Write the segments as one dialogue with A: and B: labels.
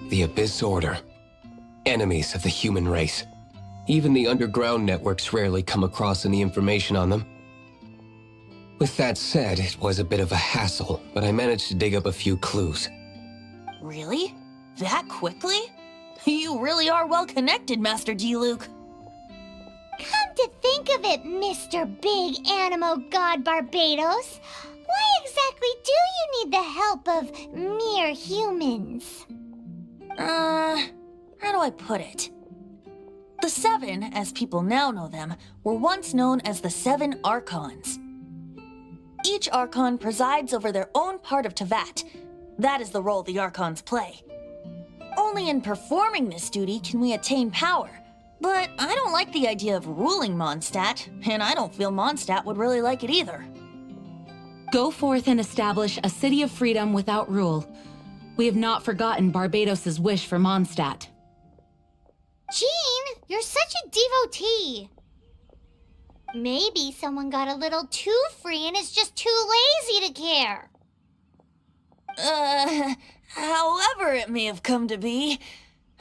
A: The Abyss Order. Enemies of the human race. Even the underground networks rarely come across any information on them. With that said, it was a bit of a hassle, but I managed to dig up a few clues.
B: Really? That quickly? You really are well connected, Master D-Luke.
C: Come to think of it, Mr. Big Animo God Barbados, why exactly do you need the help of mere humans?
B: How do I put it? The Seven, as people now know them, were once known as the Seven Archons. Each Archon presides over their own part of Teyvat. That is the role the Archons play. Only in performing this duty can we attain power. But I don't like the idea of ruling Mondstadt, and I don't feel Mondstadt would really like it either.
D: Go forth and establish a city of freedom without rule. We have not forgotten Barbados' wish for Mondstadt.
C: Jean, you're such a devotee. Maybe someone got a little too free and is just too lazy to care.
B: However it may have come to be,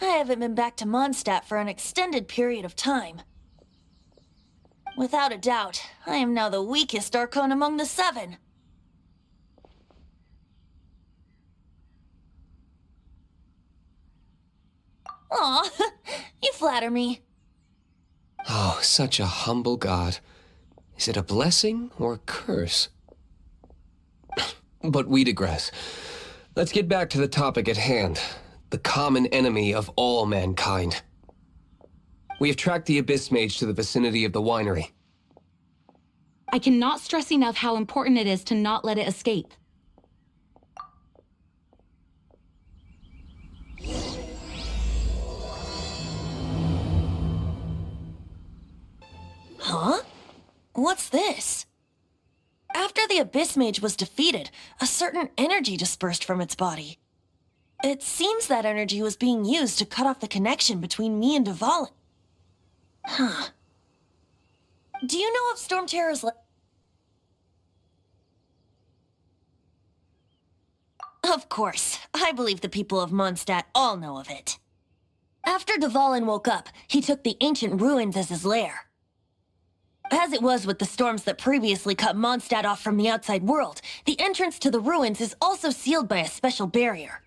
B: I haven't been back to Mondstadt for an extended period of time. Without a doubt, I am now the weakest Archon among the Seven. Aw, you flatter me.
A: Oh, such a humble god. Is it a blessing or a curse? But we digress. Let's get back to the topic at hand. The common enemy of all mankind. We have tracked the Abyss Mage to the vicinity of the winery.
D: I cannot stress enough how important it is to not let it escape.
B: Huh? What's this? After the Abyss Mage was defeated, a certain energy dispersed from its body. It seems that energy was being used to cut off the connection between me and Dvalin. Huh. Do you know of Storm Terror's Of course, I believe the people of Mondstadt all know of it. After Dvalin woke up, he took the ancient ruins as his lair. As it was with the storms that previously cut Mondstadt off from the outside world, the entrance to the ruins is also sealed by a special barrier.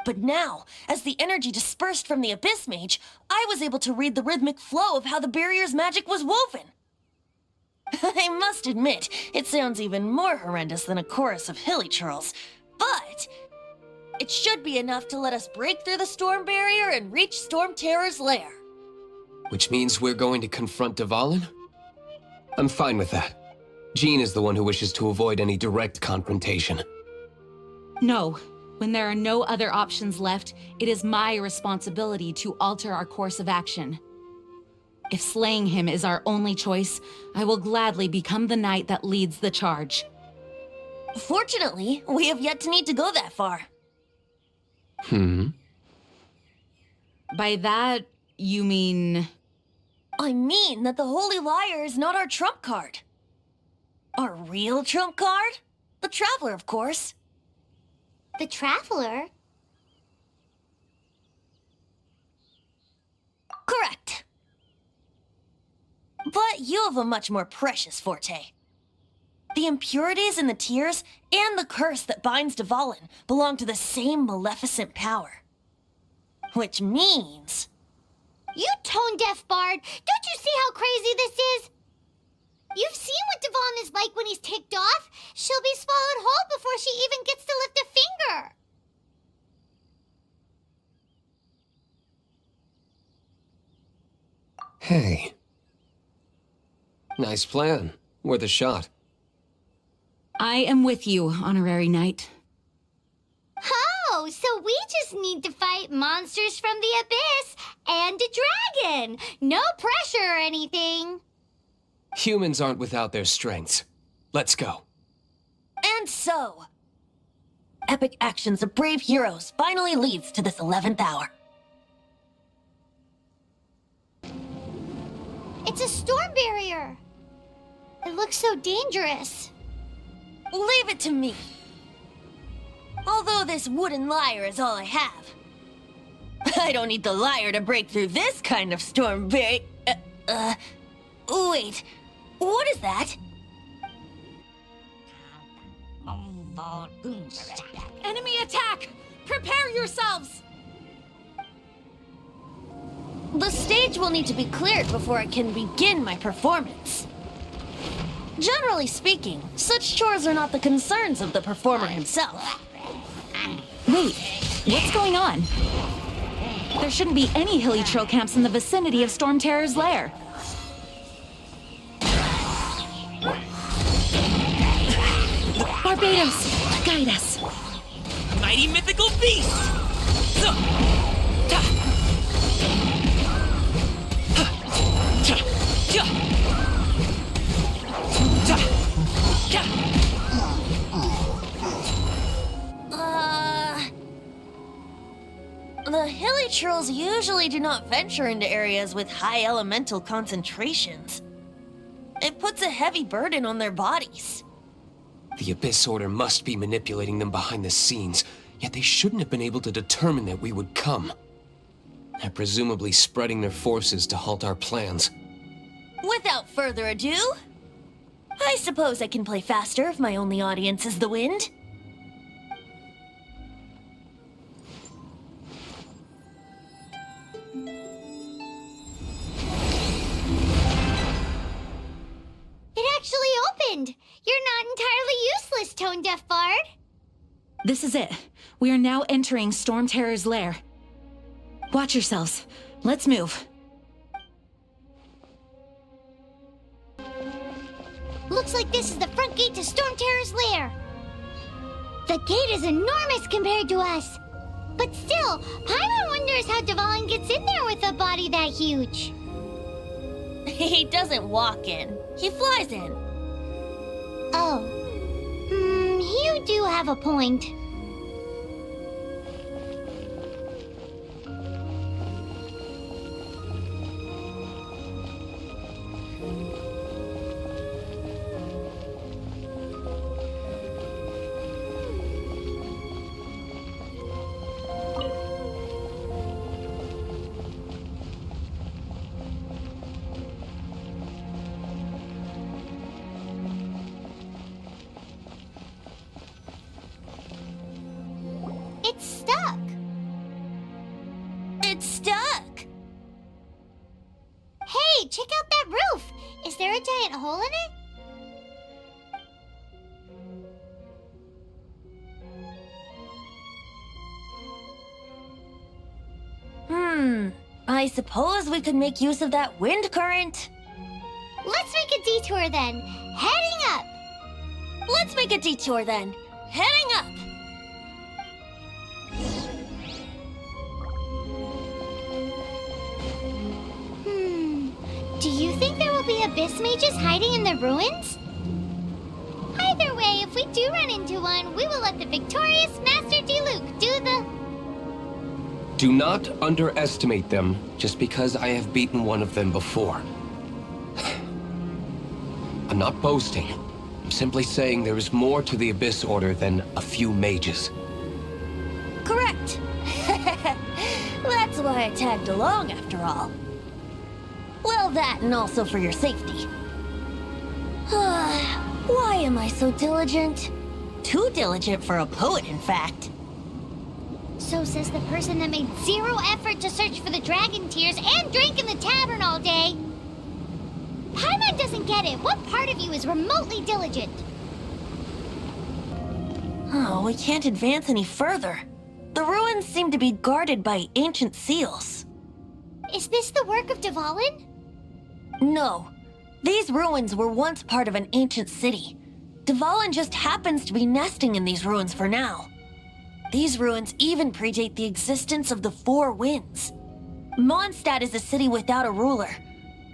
B: But now, as the energy dispersed from the Abyss Mage, I was able to read the rhythmic flow of how the barrier's magic was woven. I must admit, it sounds even more horrendous than a chorus of hilly churls, but it should be enough to let us break through the storm barrier and reach Storm Terror's lair.
A: Which means we're going to confront Dvalin? I'm fine with that. Jean is the one who wishes to avoid any direct confrontation.
D: No. When there are no other options left, it is my responsibility to alter our course of action. If slaying him is our only choice, I will gladly become the knight that leads the charge.
B: Fortunately, we have yet to need to go that far.
D: By that, you mean...
B: I mean that the Holy Liar is not our trump card. Our real trump card? The Traveler, of course.
C: The Traveler?
B: Correct. But you have a much more precious forte. The impurities in the tears and the curse that binds Dvalin belong to the same maleficent power. Which means...
C: You tone-deaf bard! Don't you see how crazy this is? You've seen what Dvalin is like when he's ticked off. She'll be swallowed whole before she even gets to lift a finger.
A: Hey. Nice plan. Worth a shot.
D: I am with you, Honorary Knight.
C: Oh, so we just need to fight monsters from the Abyss and a dragon. No pressure or anything.
A: Humans aren't without their strengths. Let's go.
B: And so, epic actions of brave heroes finally leads to this 11th hour.
C: It's a storm barrier. It looks so dangerous.
B: Leave it to me. Although this wooden lyre is all I have, I don't need the liar to break through this kind of storm wait, what is that?
D: Enemy attack! Prepare yourselves!
B: The stage will need to be cleared before I can begin my performance. Generally speaking, such chores are not the concerns of the performer himself.
D: Wait, what's going on? There shouldn't be any hilly trail camps in the vicinity of Storm Terror's lair. Barbados, guide us.
E: Mighty mythical beast!
B: The hilly trolls usually do not venture into areas with high elemental concentrations. It puts a heavy burden on their bodies.
A: The Abyss Order must be manipulating them behind the scenes, yet they shouldn't have been able to determine that we would come. They're presumably spreading their forces to halt our plans.
B: Without further ado, I suppose I can play faster if my only audience is the wind.
C: It actually opened! You're not entirely useless, Tone Deaf Bard.
D: This is it. We are now entering Storm Terror's lair. Watch yourselves. Let's move.
C: Looks like this is the front gate to Storm Terror's lair. The gate is enormous compared to us. But still, Paimon wonders how Dvalin gets in there with a body that huge.
B: He doesn't walk in. He flies in.
C: Oh. You do have a point. It's stuck.
B: It's stuck.
C: Hey, check out that roof. Is there a giant hole in it?
B: I suppose we could make use of that wind current.
C: Let's make a detour then. Heading up.
B: Let's make a detour then. Heading up.
C: Do you think there will be abyss mages hiding in the ruins? Either way, if we do run into one, we will let the victorious Master Diluc do the...
A: Do not underestimate them just because I have beaten one of them before. I'm not boasting. I'm simply saying there is more to the Abyss Order than a few mages.
B: Correct. That's why I tagged along after all. Well, that and also for your safety. Why am I so diligent? Too diligent for a poet, in fact.
C: So says the person that made zero effort to search for the dragon tears and drank in the tavern all day. Paimon doesn't get it. What part of you is remotely diligent?
B: Oh, we can't advance any further. The ruins seem to be guarded by ancient seals.
C: Is this the work of Dvalin?
B: No. These ruins were once part of an ancient city. Dvalin just happens to be nesting in these ruins for now. These ruins even predate the existence of the Four Winds. Mondstadt is a city without a ruler.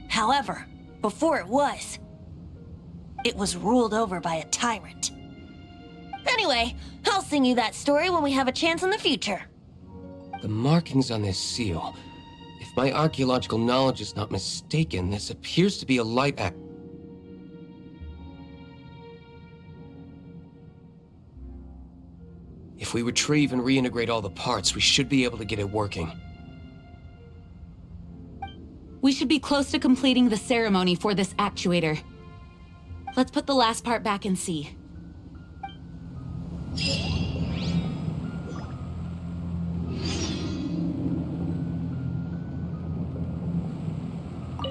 B: However, before it was ruled over by a tyrant. Anyway, I'll sing you that story when we have a chance in the future.
A: The markings on this seal. If my archaeological knowledge is not mistaken, this appears to be a light act. If we retrieve and reintegrate all the parts, we should be able to get it working.
D: We should be close to completing the ceremony for this actuator. Let's put the last part back and see.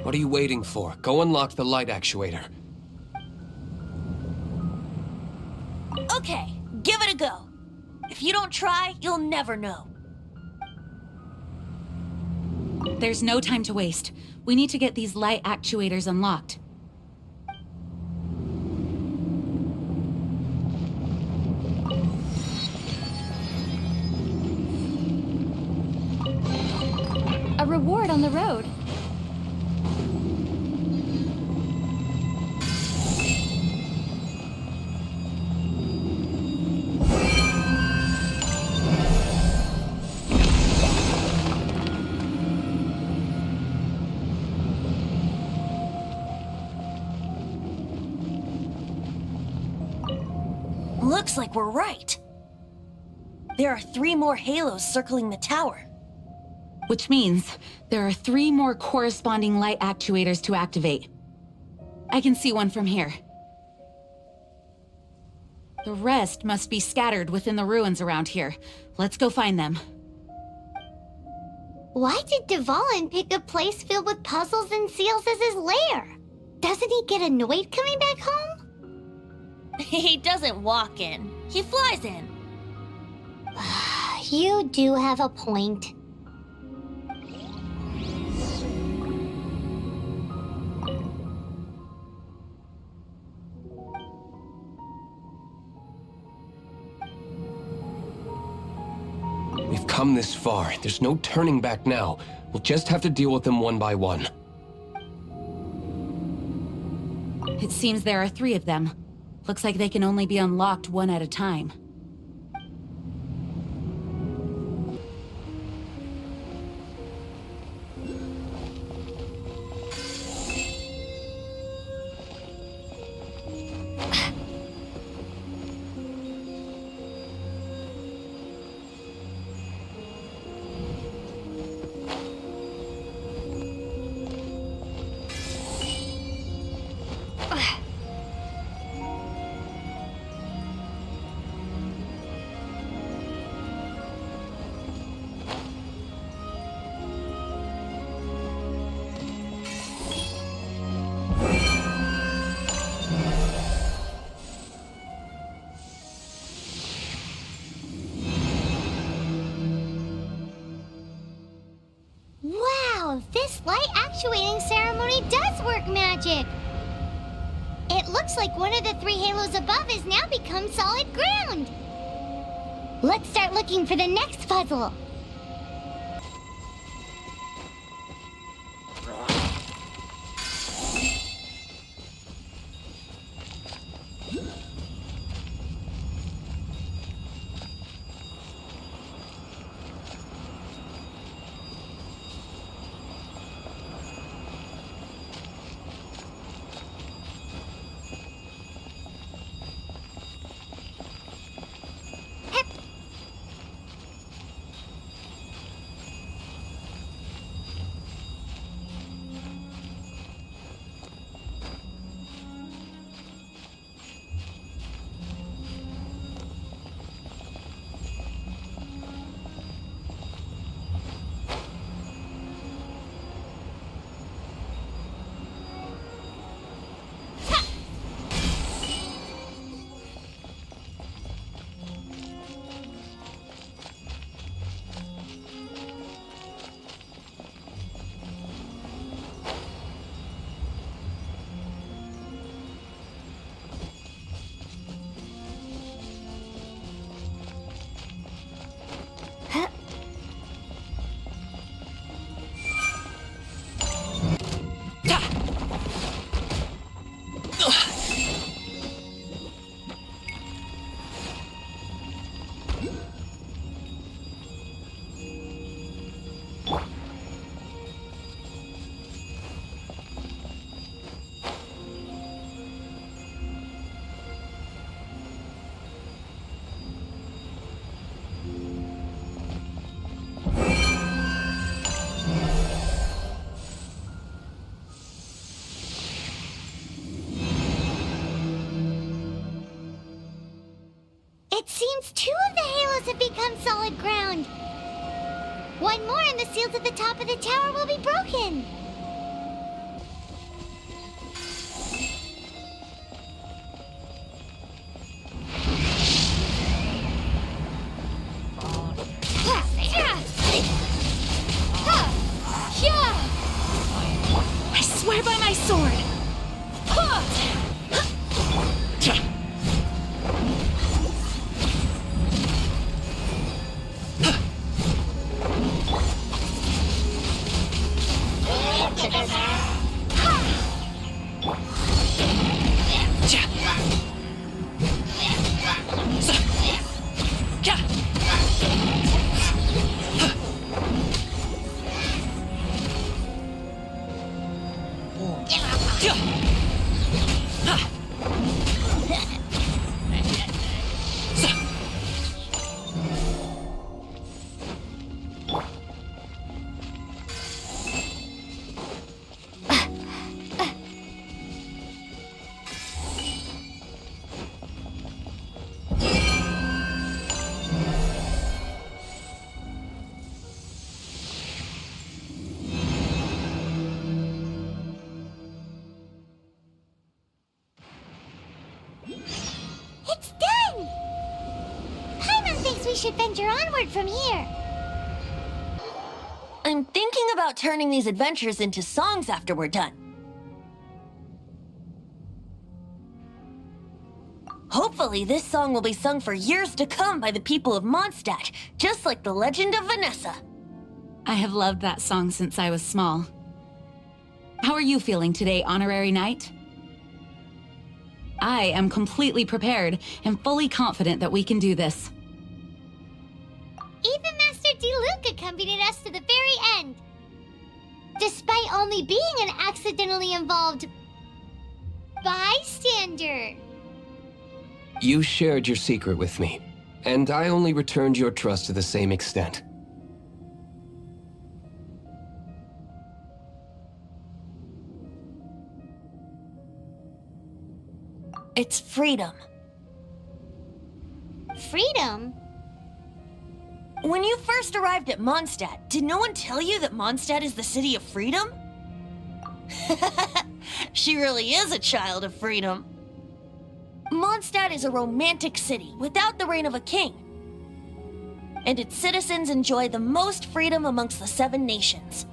A: What are you waiting for? Go unlock the light actuator.
B: Okay, give it a go. If you don't try, you'll never know.
D: There's no time to waste. We need to get these light actuators unlocked.
C: A reward on the road.
B: Looks like we're right. There are 3 more halos circling the tower.
D: Which means there are 3 more corresponding light actuators to activate. I can see one from here. The rest must be scattered within the ruins around here. Let's go find them.
C: Why did Dvalin pick a place filled with puzzles and seals as his lair? Doesn't he get annoyed coming back home?
B: He doesn't walk in. He flies in.
C: You do have a point.
A: We've come this far. There's no turning back now. We'll just have to deal with them one by one.
D: It seems there are 3 of them. Looks like they can only be unlocked one at a time.
C: Wow, this light actuating ceremony does work magic! It looks like one of the 3 halos above has now become solid ground! Let's start looking for the next puzzle! Seems 2 of the halos have become solid ground. 1 more and the seals at the top of the tower will be broken.
D: I swear by my sword!
C: It's done! Paimon thinks we should venture onward from here.
B: I'm thinking about turning these adventures into songs after we're done. Hopefully, this song will be sung for years to come by the people of Mondstadt, just like the legend of Vanessa.
D: I have loved that song since I was small. How are you feeling today, Honorary Knight? I am completely prepared and fully confident that we can do this.
C: Even Master D-Luke accompanied us to the very end. Despite only being an accidentally involved bystander.
A: You shared your secret with me, and I only returned your trust to the same extent.
B: It's freedom.
C: Freedom?
B: When you first arrived at Mondstadt, did no one tell you that Mondstadt is the city of freedom? She really is a child of freedom. Mondstadt is a romantic city without the reign of a king. And its citizens enjoy the most freedom amongst the 7 nations.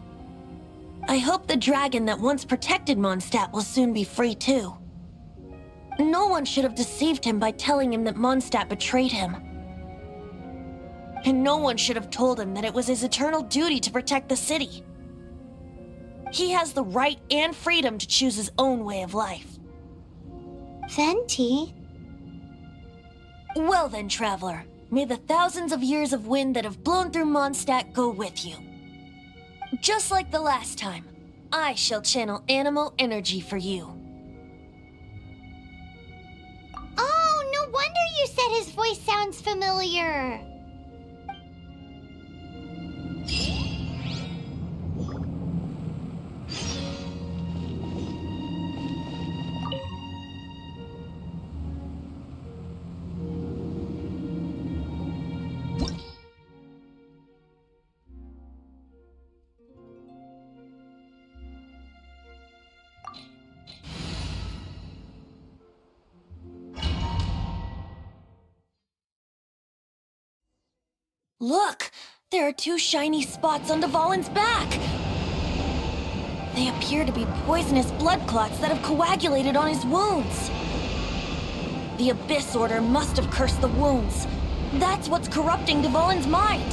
B: I hope the dragon that once protected Mondstadt will soon be free too. No one should have deceived him by telling him that Mondstadt betrayed him. And no one should have told him that it was his eternal duty to protect the city. He has the right and freedom to choose his own way of life.
C: Venti?
B: Well then, traveler, may the thousands of years of wind that have blown through Mondstadt go with you. Just like the last time, I shall channel animal energy for you.
C: Oh, no wonder you said his voice sounds familiar.
B: Look! There are 2 shiny spots on Dvalin's back! They appear to be poisonous blood clots that have coagulated on his wounds. The Abyss Order must have cursed the wounds. That's what's corrupting Dvalin's mind.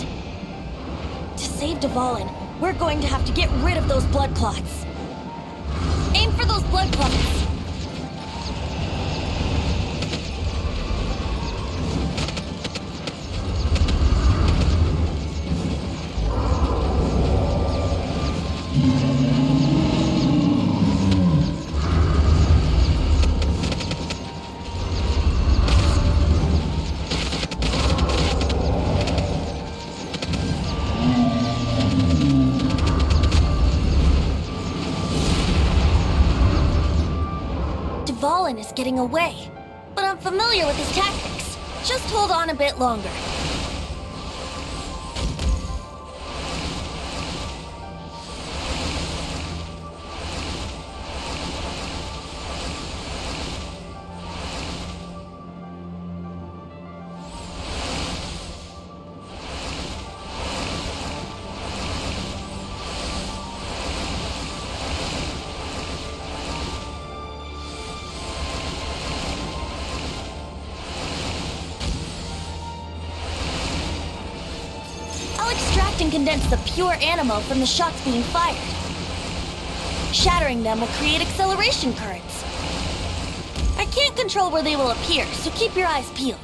B: To save Dvalin, we're going to have to get rid of those blood clots. Aim for those blood clots! Dvalin is getting away, but I'm familiar with his tactics. Just hold on a bit longer. I'll extract and condense the pure animal from the shots being fired. Shattering them will create acceleration currents. I can't control where they will appear, so keep your eyes peeled.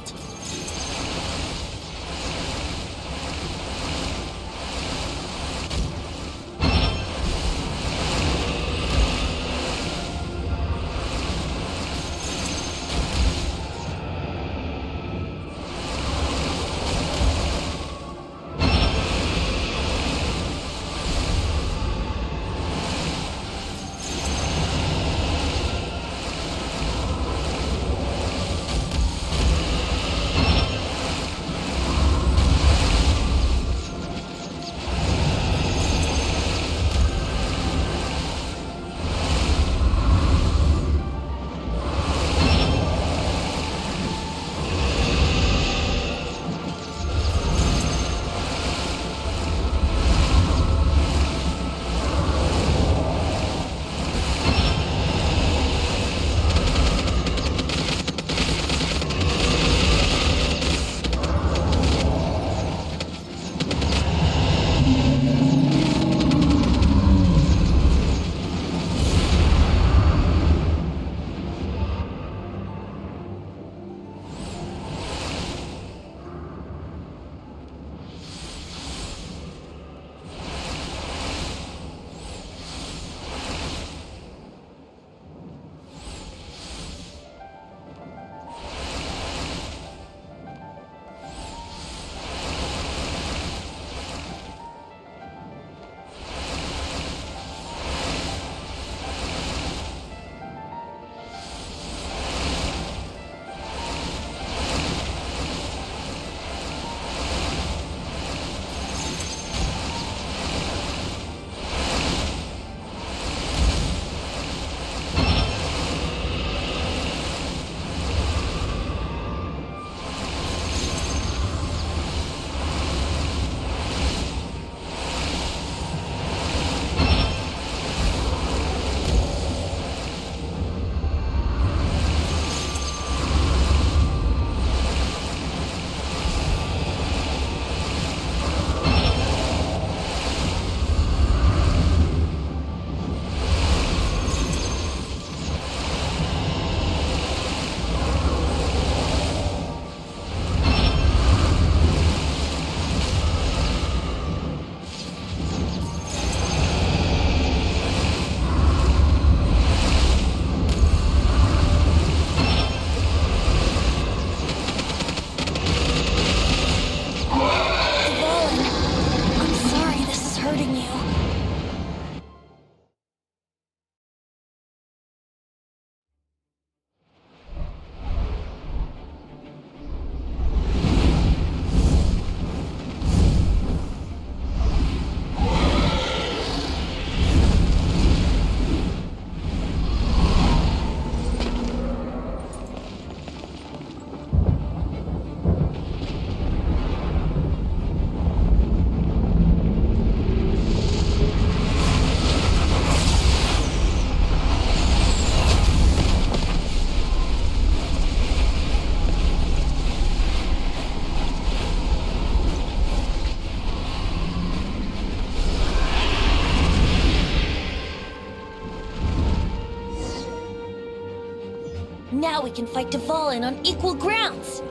B: Now we can fight Dvalin on equal grounds.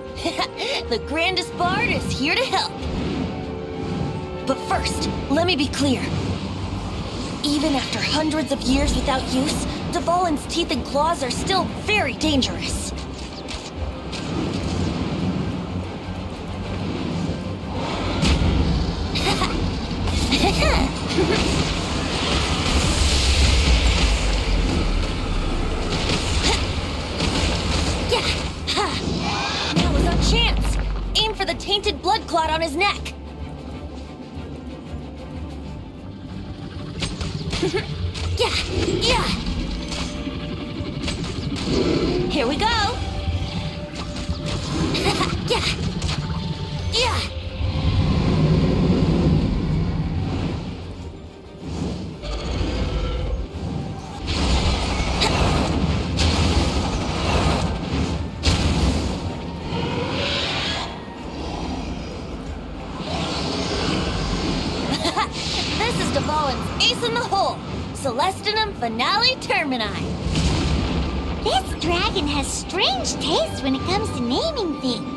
B: The grandest bard is here to help. But first, let me be clear. Even after hundreds of years without use, Dvalin's teeth and claws are still very dangerous. Now is our chance! tainted blood clot on his neck. Yeah. Here we go. Yeah. This is Dvalin's ace in the hole. Celestinum Finale Termini.
C: This dragon has strange taste when it comes to naming things.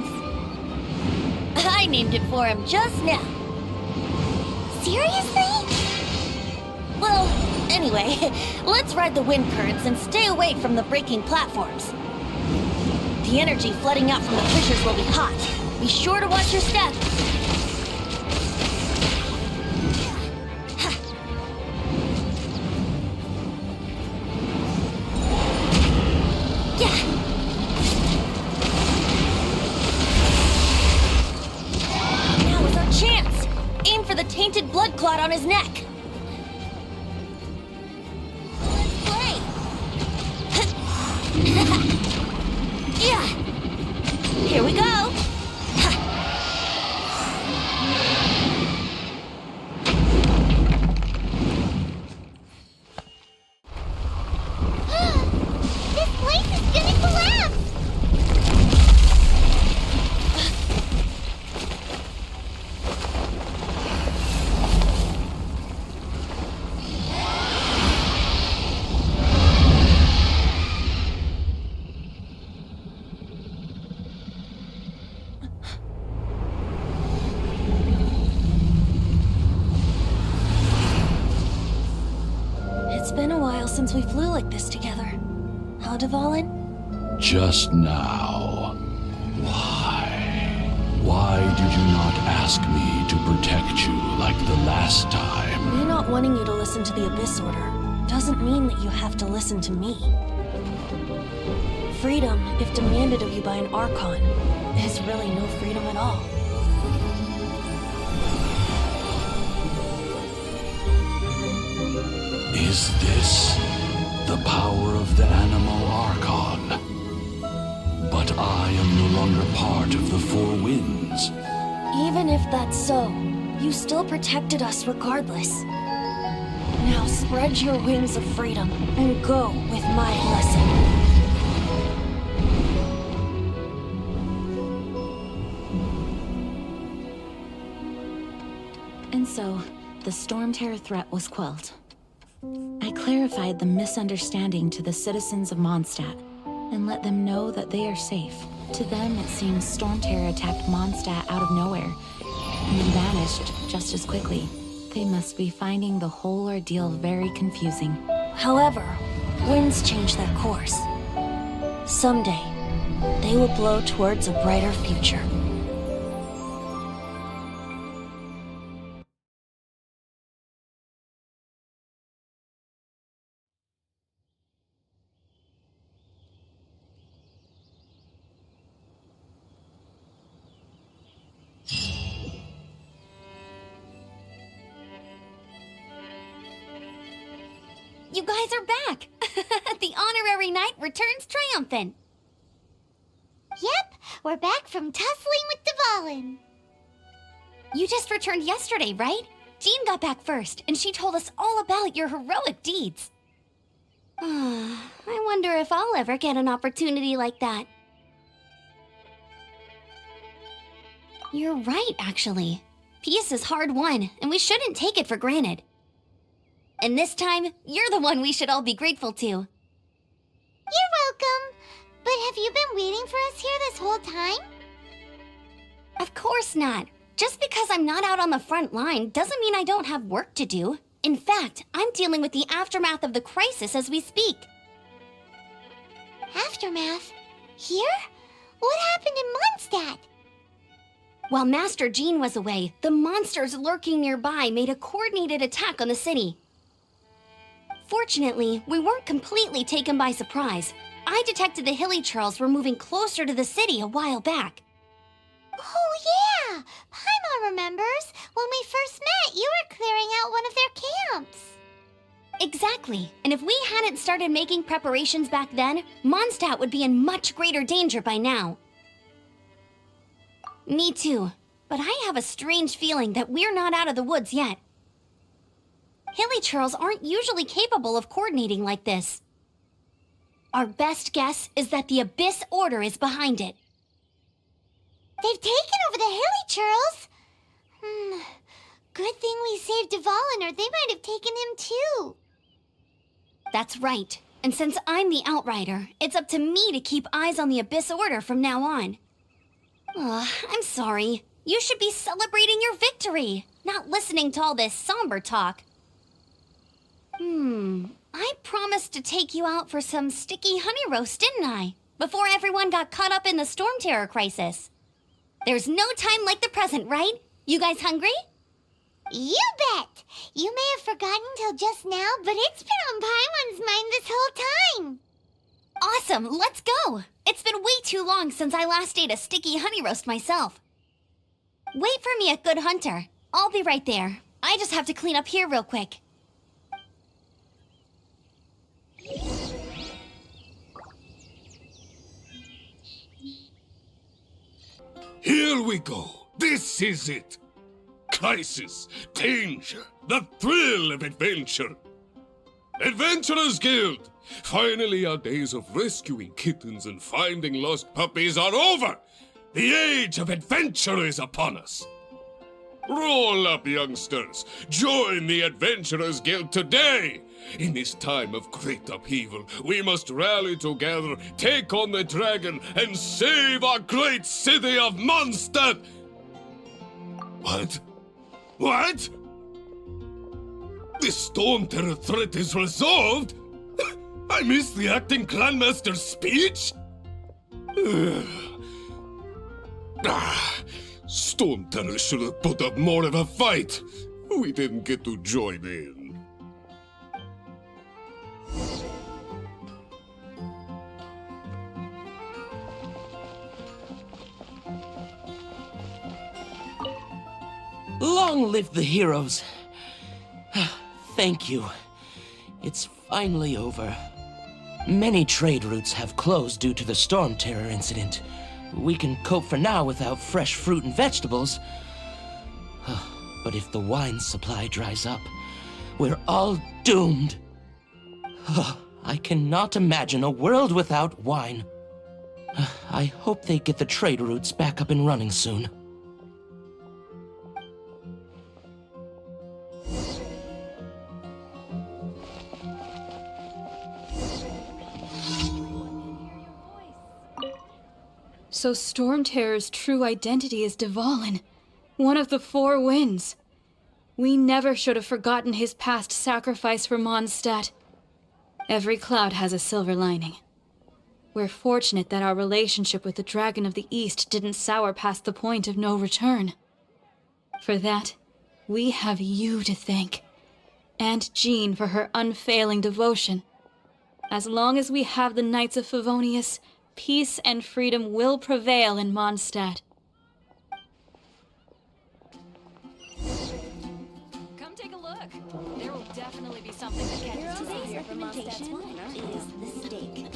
B: I named it for him just now.
C: Seriously?
B: Well, anyway, let's ride the wind currents and stay away from the breaking platforms. The energy flooding out from the fissures will be hot. Be sure to watch your step. Now is our chance. Aim for the tainted blood clot on his neck. Let's play. Yeah. Here we go.
C: This place is gonna collapse!
B: It's been a while since we flew like this together. How, Dvalin?
F: Just now. Why? Why did you not ask me to protect you like the last time?
B: Me not wanting you to listen to the Abyss Order doesn't mean that you have to listen to me. Freedom, if demanded of you by an Archon, is really no freedom at all.
F: Is this the power of the Animal Archon? But I am no longer part of the Four Winds.
B: Even if that's so, you still protected us regardless. Now spread your wings of freedom and go with my blessing.
D: And so, the Storm Terror threat was quelled. I clarified the misunderstanding to the citizens of Mondstadt and let them know that they are safe. To them, it seems Storm Terror attacked Mondstadt out of nowhere and then vanished just as quickly. They must be finding the whole ordeal very confusing.
B: However, winds change their course. Someday, they will blow towards a brighter future.
C: You guys are back! The honorary knight returns triumphant. Yep, we're back from tussling with Dvalin. You just returned yesterday, right? Jean got back first, and she told us all about your heroic deeds. I wonder if I'll ever get an opportunity like that. You're right, actually. Peace is hard won, and we shouldn't take it for granted. And this time, you're the one we should all be grateful to. You're welcome. But have you been waiting for us here this whole time? Of course not. Just because I'm not out on the front line doesn't mean I don't have work to do. In fact, I'm dealing with the aftermath of the crisis as we speak. Aftermath? Here? What happened in Mondstadt? While Master Jean was away, the monsters lurking nearby made a coordinated attack on the city. Fortunately, we weren't completely taken by surprise. I detected the Hilly Churls were moving closer to the city a while back. Oh, yeah! Paimon remembers. When we first met, you were clearing out one of their camps.
G: Exactly. And if we hadn't started making preparations back then, Mondstadt would be in much greater danger by now. Me too. But I have a strange feeling that we're not out of the woods yet. Hilichurls aren't usually capable of coordinating like this. Our best guess is that the Abyss Order is behind it.
C: They've taken over the Hilichurls. Good thing we saved Dvalin, or they might have taken him too.
G: That's right. And since I'm the Outrider, it's up to me to keep eyes on the Abyss Order from now on. I'm sorry. You should be celebrating your victory, not listening to all this somber talk. I promised to take you out for some sticky honey roast, didn't I? Before everyone got caught up in the Storm Terror crisis. There's no time like the present, right? You guys hungry?
C: You bet! You may have forgotten till just now, but it's been on Paimon's mind this whole time.
G: Awesome, let's go! It's been way too long since I last ate a sticky honey roast myself. Wait for me at Good Hunter. I'll be right there. I just have to clean up here real quick.
H: Here we go. This is it. Crisis, danger, the thrill of adventure. Adventurers Guild! Finally, our days of rescuing kittens and finding lost puppies are over! The age of adventure is upon us! Roll up, youngsters! Join the Adventurers Guild today! In this time of great upheaval, we must rally together, take on the dragon, and save our great city of Mondstadt! What? What? The Storm Terror threat is resolved? I missed the acting clanmaster's speech? Storm Terror should have put up more of a fight. We didn't get to join in.
E: Long live the heroes. Thank you. It's finally over. Many trade routes have closed due to the Storm Terror incident. We can cope for now without fresh fruit and vegetables. But if the wine supply dries up, we're all doomed. I cannot imagine a world without wine. I hope they get the trade routes back up and running soon.
I: So Storm Terror's true identity is Dvalin, one of the Four Winds. We never should have forgotten his past sacrifice for Mondstadt. Every cloud has a silver lining. We're fortunate that our relationship with the Dragon of the East didn't sour past the point of no return. For that, we have you to thank, and Jean for her unfailing devotion. As long as we have the Knights of Favonius, peace and freedom will prevail in Mondstadt.
D: Come take a look. There will definitely be something that catches
G: Today's recommendation is the steak.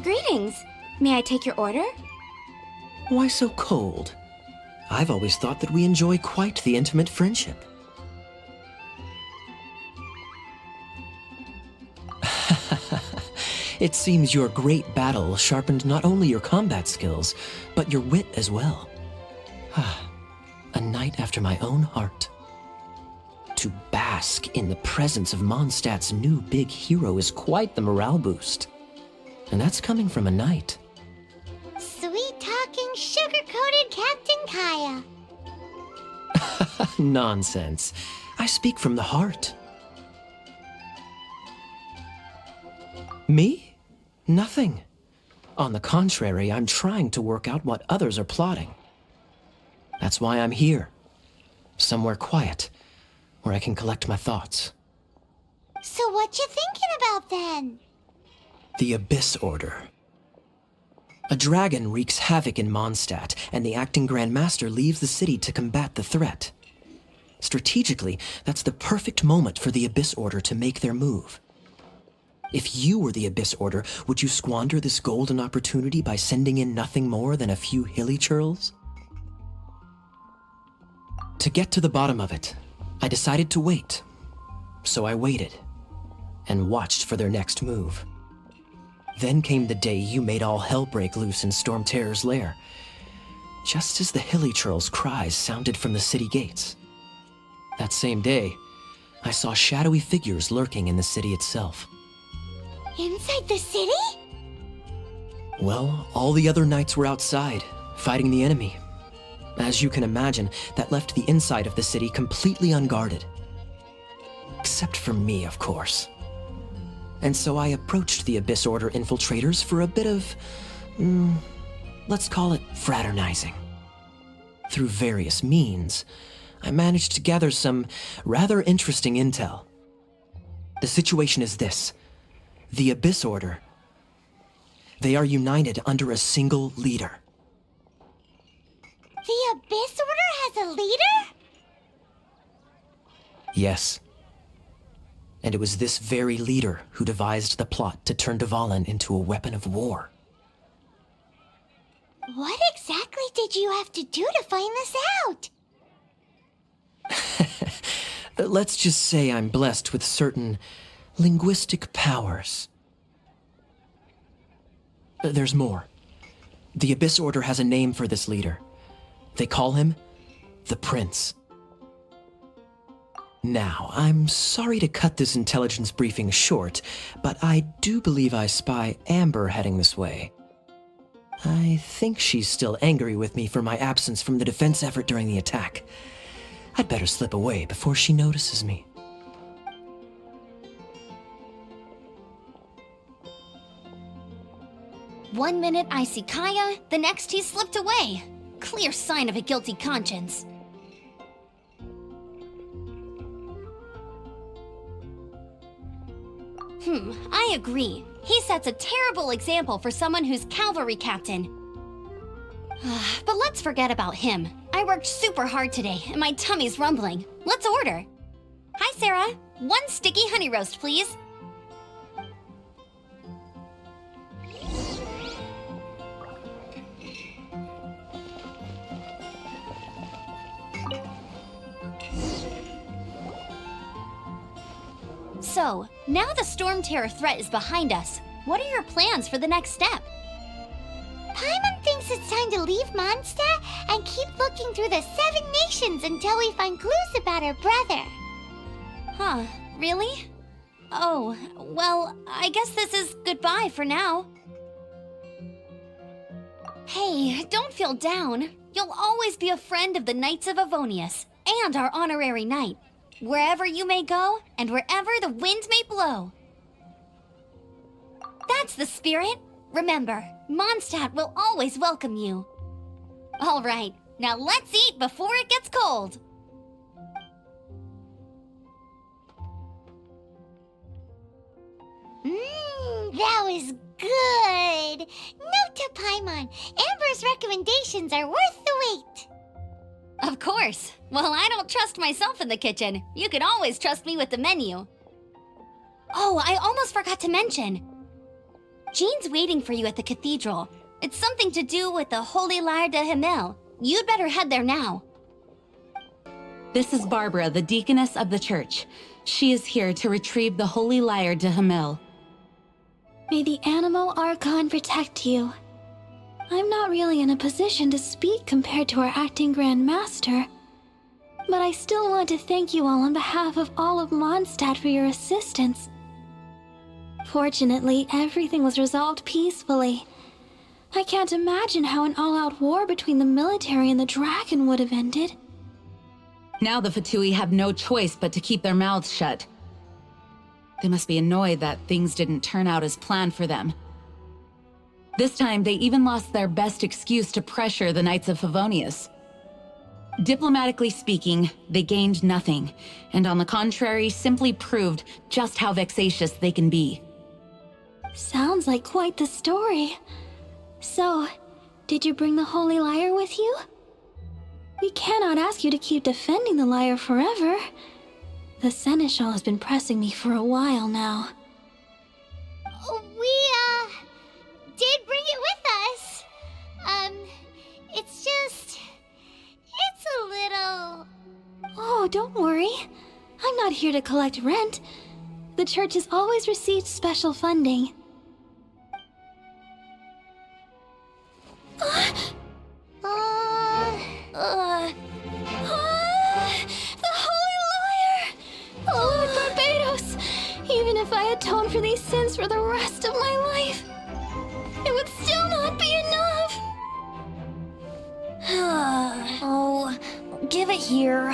G: Greetings. May I take your order?
J: Why so cold? I've always thought that we enjoy quite the intimate friendship. It seems your great battle sharpened not only your combat skills, but your wit as well. A knight after my own heart. To bask in the presence of Mondstadt's new big hero is quite the morale boost. And that's coming from a knight.
C: Sweet-talking, sugar-coated Captain Kaya.
J: Nonsense. I speak from the heart. Me? Nothing. On the contrary, I'm trying to work out what others are plotting. That's why I'm here. Somewhere quiet, where I can collect my thoughts.
C: So what you thinking about then?
J: The Abyss Order. A dragon wreaks havoc in Mondstadt, and the acting Grand Master leaves the city to combat the threat. Strategically, that's the perfect moment for the Abyss Order to make their move. If you were the Abyss Order, would you squander this golden opportunity by sending in nothing more than a few hilly churls? To get to the bottom of it, I decided to wait. So I waited, and watched for their next move. Then came the day you made all hell break loose in Storm Terror's lair, just as the hilly churls' cries sounded from the city gates. That same day, I saw shadowy figures lurking in the city itself.
C: Inside the city?
J: Well, all the other knights were outside, fighting the enemy. As you can imagine, that left the inside of the city completely unguarded. Except for me, of course. And so I approached the Abyss Order infiltrators for a bit of, let's call it fraternizing. Through various means, I managed to gather some rather interesting intel. The situation is this. The Abyss Order, they are united under a single leader.
C: The Abyss Order has a leader?
J: Yes. And it was this very leader who devised the plot to turn Dvalin into a weapon of war.
C: What exactly did you have to do to find this out?
J: Let's just say I'm blessed with certain linguistic powers. There's more. The Abyss Order has a name for this leader. They call him the Prince. Now, I'm sorry to cut this intelligence briefing short, but I do believe I spy Amber heading this way. I think she's still angry with me for my absence from the defense effort during the attack. I'd better slip away before she notices me.
G: One minute I see Kaya, the next he slipped away. Clear sign of a guilty conscience. I agree. He sets a terrible example for someone who's cavalry captain. But let's forget about him. I worked super hard today, and my tummy's rumbling. Let's order. Hi, Sarah. 1 sticky honey roast, please. So, now the Storm Terror threat is behind us. What are your plans for the next step?
C: Paimon thinks it's time to leave Mondstadt and keep looking through the 7 nations until we find clues about her brother.
G: Huh, really? Oh, well, I guess this is goodbye for now. Hey, don't feel down. You'll always be a friend of the Knights of Avonius and our honorary knight. Wherever you may go, and wherever the wind may blow. That's the spirit. Remember, Mondstadt will always welcome you. All right, now let's eat before it gets cold.
C: That was good. Note to Paimon, Amber's recommendations are worth the wait.
G: Of course. Well, I don't trust myself in the kitchen. You can always trust me with the menu. Oh, I almost forgot to mention. Jean's waiting for you at the cathedral. It's something to do with the Holy Lyre de Himmel. You'd better head there now.
D: This is Barbara, the deaconess of the church. She is here to retrieve the Holy Lyre de Himmel.
I: May the Animal Archon protect you. I'm not really in a position to speak compared to our acting Grand Master, but I still want to thank you all on behalf of all of Mondstadt for your assistance. Fortunately, everything was resolved peacefully. I can't imagine how an all-out war between the military and the dragon would have ended.
D: Now the Fatui have no choice but to keep their mouths shut. They must be annoyed that things didn't turn out as planned for them. This time, they even lost their best excuse to pressure the Knights of Favonius. Diplomatically speaking, they gained nothing, and on the contrary, simply proved just how vexatious they can be.
I: Sounds like quite the story. So, did you bring the Holy Lyre with you? We cannot ask you to keep defending the lyre forever. The Seneschal has been pressing me for a while now.
C: We, did bring it with us. It's just... it's a little...
I: Oh, don't worry. I'm not here to collect rent. The church has always received special funding. The Holy Lyre! Oh, Lord Barbados! Even if I atone for these sins for the rest of my life, it would still not be enough!
B: Oh, give it here.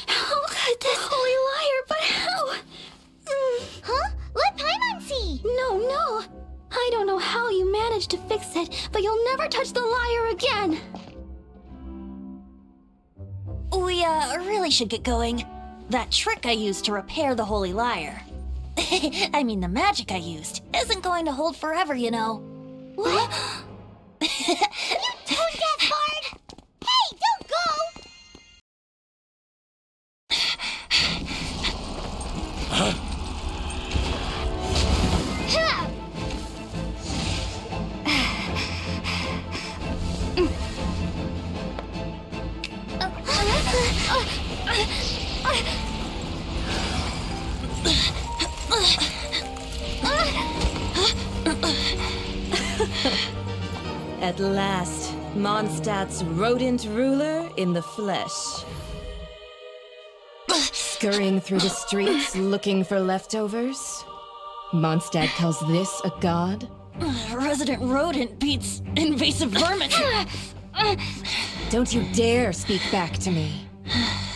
I: How could this Holy Lyre, but how?
C: Huh? Let Paimon see!
I: No. I don't know how you managed to fix it, but you'll never touch the lyre again!
B: We, really should get going. That trick I used to repair the Holy Lyre. I mean, the magic I used isn't going to hold forever, you know.
C: What? You tone-deaf bard! Hey, don't go! Huh.
K: At last, Mondstadt's rodent ruler in the flesh. Scurrying through the streets looking for leftovers? Mondstadt calls this a god?
B: Resident rodent beats invasive vermin.
K: Don't you dare speak back to me,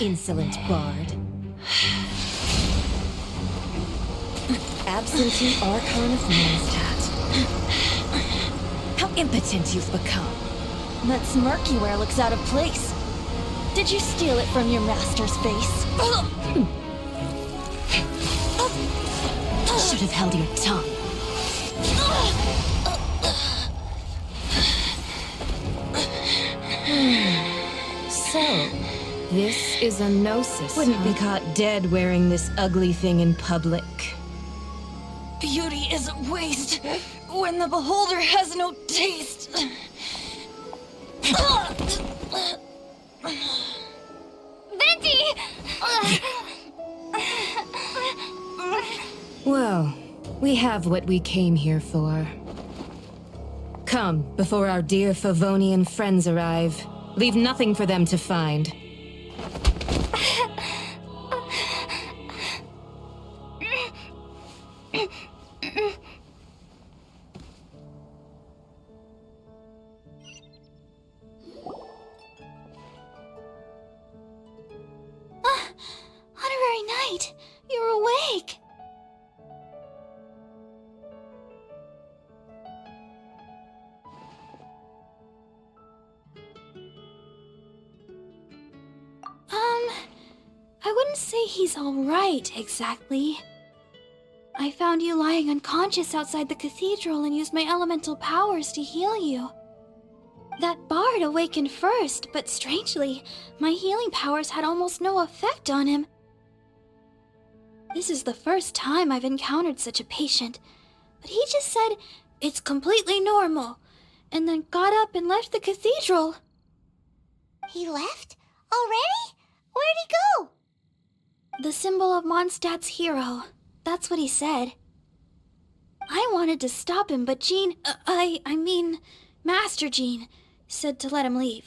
K: insolent bard. Absentee Archon of Mondstadt. How impotent you've become.
B: That smirky wear looks out of place. Did you steal it from your master's face?
K: Should have held your tongue. So, this is a gnosis. Wouldn't be caught dead wearing this ugly thing in public.
B: Beauty isn't waste when the beholder has no taste.
C: Venti!
K: Well, we have what we came here for. Come, before our dear Favonian friends arrive. Leave nothing for them to find.
I: Honorary Knight, you're awake! I wouldn't say he's alright, exactly. I found you lying unconscious outside the cathedral and used my elemental powers to heal you. That bard awakened first, but strangely, my healing powers had almost no effect on him. This is the first time I've encountered such a patient, but he just said, "It's completely normal," and then got up and left the cathedral.
C: He left? Already? Where'd he go?
I: The symbol of Mondstadt's hero. That's what he said. I wanted to stop him, but Jean, I mean, Master Jean, said to let him leave.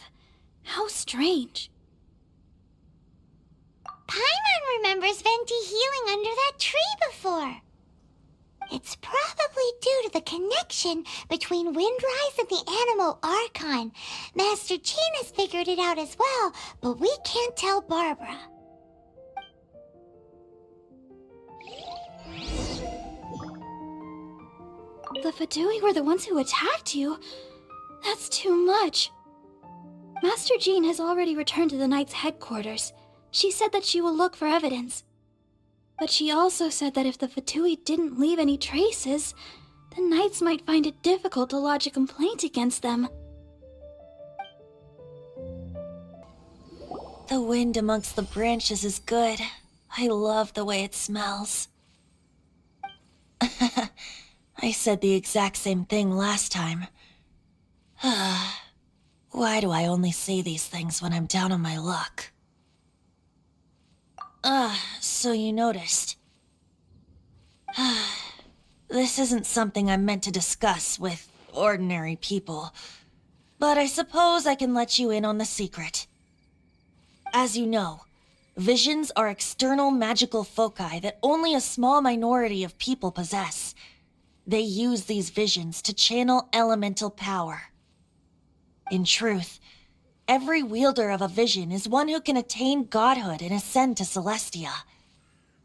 I: How strange.
C: Paimon remembers Venti healing under that tree before. It's probably due to the connection between Windrise and the Animal Archon. Master Jean has figured it out as well, but we can't tell Barbara.
I: The Fadui were the ones who attacked you? That's too much. Master Jean has already returned to the Knight's headquarters. She said that she will look for evidence. But she also said that if the Fatui didn't leave any traces, the Knights might find it difficult to lodge a complaint against them.
B: The wind amongst the branches is good. I love the way it smells. I said the exact same thing last time. Why do I only say these things when I'm down on my luck? So you noticed. This isn't something I'm meant to discuss with ordinary people, but I suppose I can let you in on the secret. As you know, visions are external magical foci that only a small minority of people possess. They use these visions to channel elemental power. In truth, every wielder of a vision is one who can attain godhood and ascend to Celestia.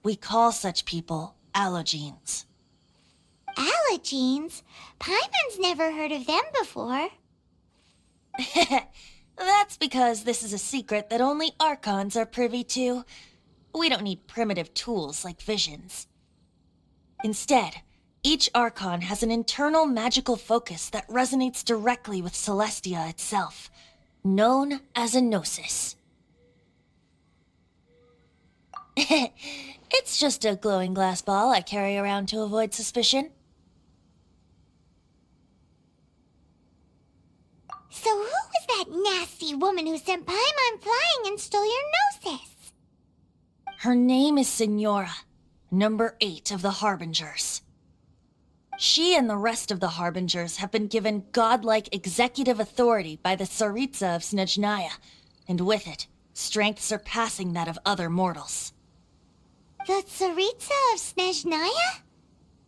B: We call such people allogenes.
C: Allogenes? Paimon's never heard of them before.
B: That's because this is a secret that only Archons are privy to. We don't need primitive tools like visions. Instead, each Archon has an internal magical focus that resonates directly with Celestia itself, known as a gnosis. It's just a glowing glass ball I carry around to avoid suspicion.
C: So who was that nasty woman who sent Paimon flying and stole your gnosis?
B: Her name is Signora, number 8 of the Harbingers. She and the rest of the Harbingers have been given godlike executive authority by the Tsaritsa of Snezhnaya, and with it, strength surpassing that of other mortals.
C: The Tsaritsa of Snezhnaya?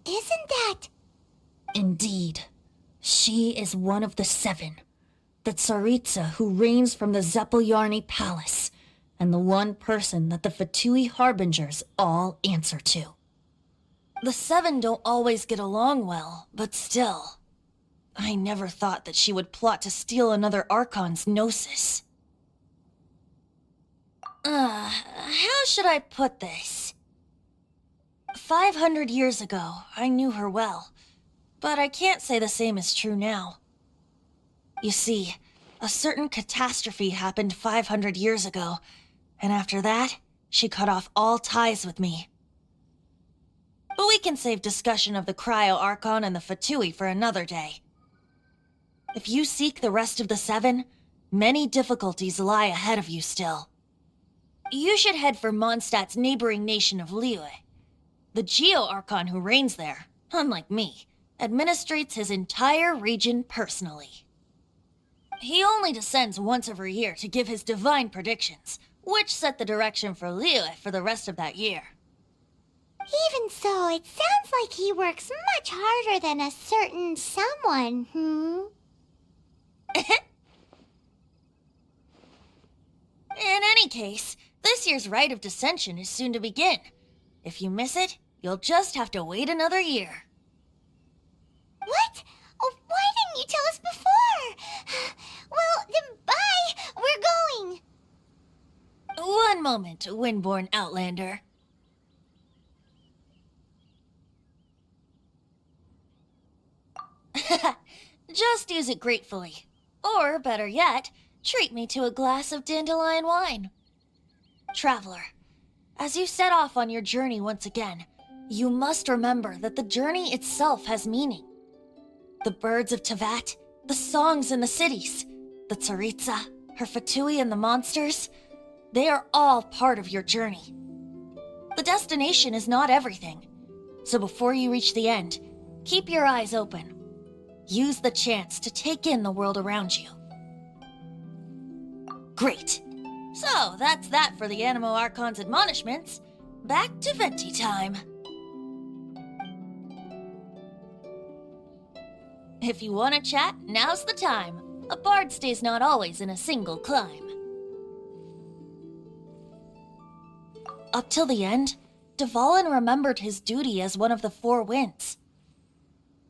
C: Isn't that...
B: Indeed. She is one of the 7. The Tsaritsa who reigns from the Zeppeljärni Palace, and the one person that the Fatui Harbingers all answer to. The 7 don't always get along well, but still. I never thought that she would plot to steal another Archon's gnosis. How should I put this? 500 years ago, I knew her well, but I can't say the same is true now. You see, a certain catastrophe happened 500 years ago, and after that, she cut off all ties with me. But we can save discussion of the Cryo-Archon and the Fatui for another day. If you seek the rest of the 7, many difficulties lie ahead of you still. You should head for Mondstadt's neighboring nation of Liyue. The Geo-Archon who reigns there, unlike me, administrates his entire region personally. He only descends once every year to give his divine predictions, which set the direction for Liyue for the rest of that year.
C: Even so, it sounds like he works much harder than a certain someone,
B: In any case, this year's Rite of Descension is soon to begin. If you miss it, you'll just have to wait another year.
C: What? Oh, why didn't you tell us before? Well, then bye! We're going!
B: One moment, Windborn Outlander. Just use it gratefully. Or, better yet, treat me to a glass of dandelion wine. Traveler, as you set off on your journey once again, you must remember that the journey itself has meaning. The birds of Tevat, the songs in the cities, the Tsaritsa, her Fatui and the monsters, they are all part of your journey. The destination is not everything, so before you reach the end, keep your eyes open. Use the chance to take in the world around you. Great. So, that's that for the Animo Archon's admonishments. Back to Venti time. If you want to chat, now's the time. A bard stays not always in a single climb. Up till the end, Dvalin remembered his duty as one of the 4 winds.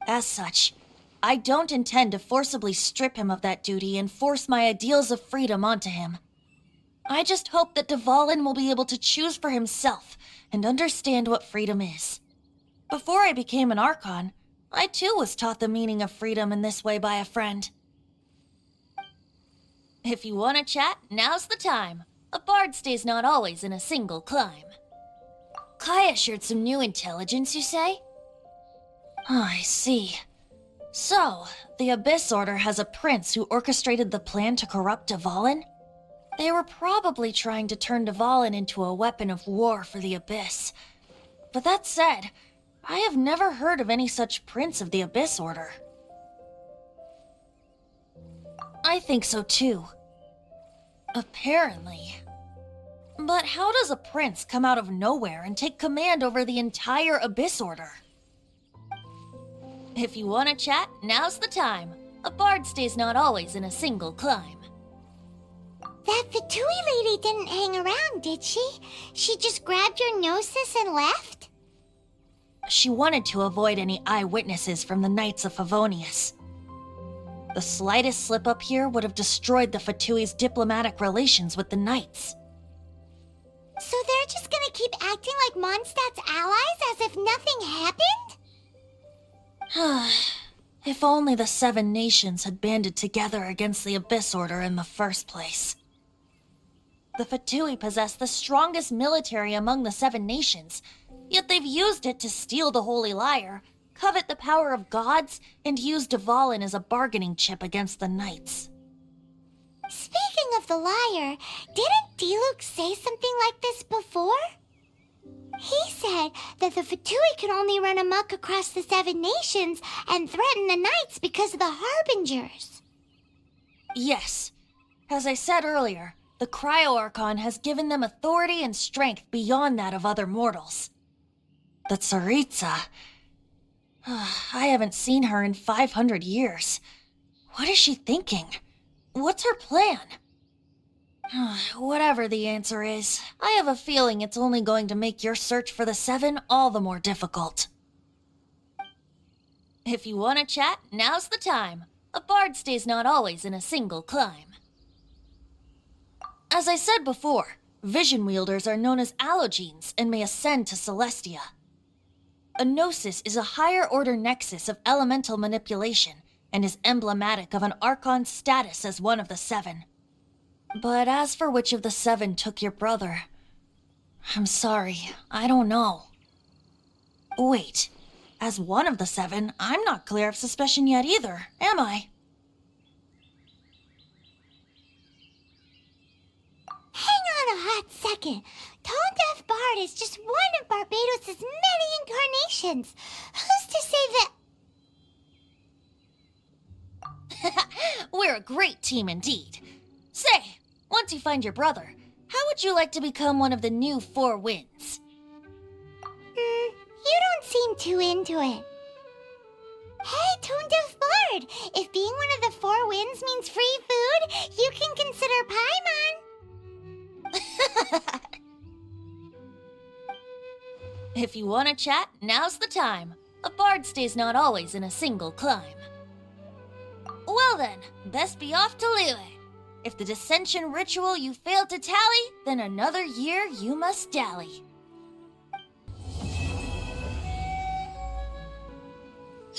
B: As such, I don't intend to forcibly strip him of that duty and force my ideals of freedom onto him. I just hope that Dvalin will be able to choose for himself and understand what freedom is. Before I became an Archon, I too was taught the meaning of freedom in this way by a friend. If you want to chat, now's the time. A bard stays not always in a single climb. Kaya shared some new intelligence, you say? Oh, I see. So, the Abyss Order has a prince who orchestrated the plan to corrupt Dvalin? They were probably trying to turn Dvalin into a weapon of war for the Abyss. But that said, I have never heard of any such prince of the Abyss Order. I think so too. Apparently. But how does a prince come out of nowhere and take command over the entire Abyss Order? If you want to chat, now's the time. A bard stays not always in a single climb.
C: That Fatui lady didn't hang around, did she? She just grabbed your gnosis and left?
B: She wanted to avoid any eyewitnesses from the Knights of Favonius. The slightest slip-up here would have destroyed the Fatui's diplomatic relations with the Knights.
C: So they're just gonna keep acting like Mondstadt's allies as if nothing happened?
B: If only the Seven Nations had banded together against the Abyss Order in the first place. The Fatui possess the strongest military among the Seven Nations, yet they've used it to steal the Holy Lyre, covet the power of gods, and use Dvalin as a bargaining chip against the Knights.
C: Speaking of the lyre, didn't Diluc say something like this before? He said that the Fatui can only run amok across the Seven Nations and threaten the Knights because of the Harbingers.
B: Yes. As I said earlier, the Cryo-Archon has given them authority and strength beyond that of other mortals. The Tsaritsa... I haven't seen her in 500 years. What is she thinking? What's her plan? Whatever the answer is, I have a feeling it's only going to make your search for the Seven all the more difficult. If you want to chat, now's the time. A bard stays not always in a single climb. As I said before, vision wielders are known as allogenes and may ascend to Celestia. A gnosis is a higher-order nexus of elemental manipulation and is emblematic of an Archon's status as one of the Seven. But as for which of the Seven took your brother, I'm sorry, I don't know. Wait, as one of the Seven, I'm not clear of suspicion yet either, am I?
C: Hang on a hot second. Tone Deaf Bard is just one of Barbados' many incarnations. Who's to say that...
B: We're a great team indeed. Say, once you find your brother, how would you like to become one of the new Four Winds?
C: You don't seem too into it. Hey, Tone Deaf Bard! If being one of the Four Winds means free food, you can consider Paimon.
B: If you want to chat, now's the time. A bard stays not always in a single climb. Well then, best be off to Liyue. If the dissension ritual you failed to tally, then another year you must dally.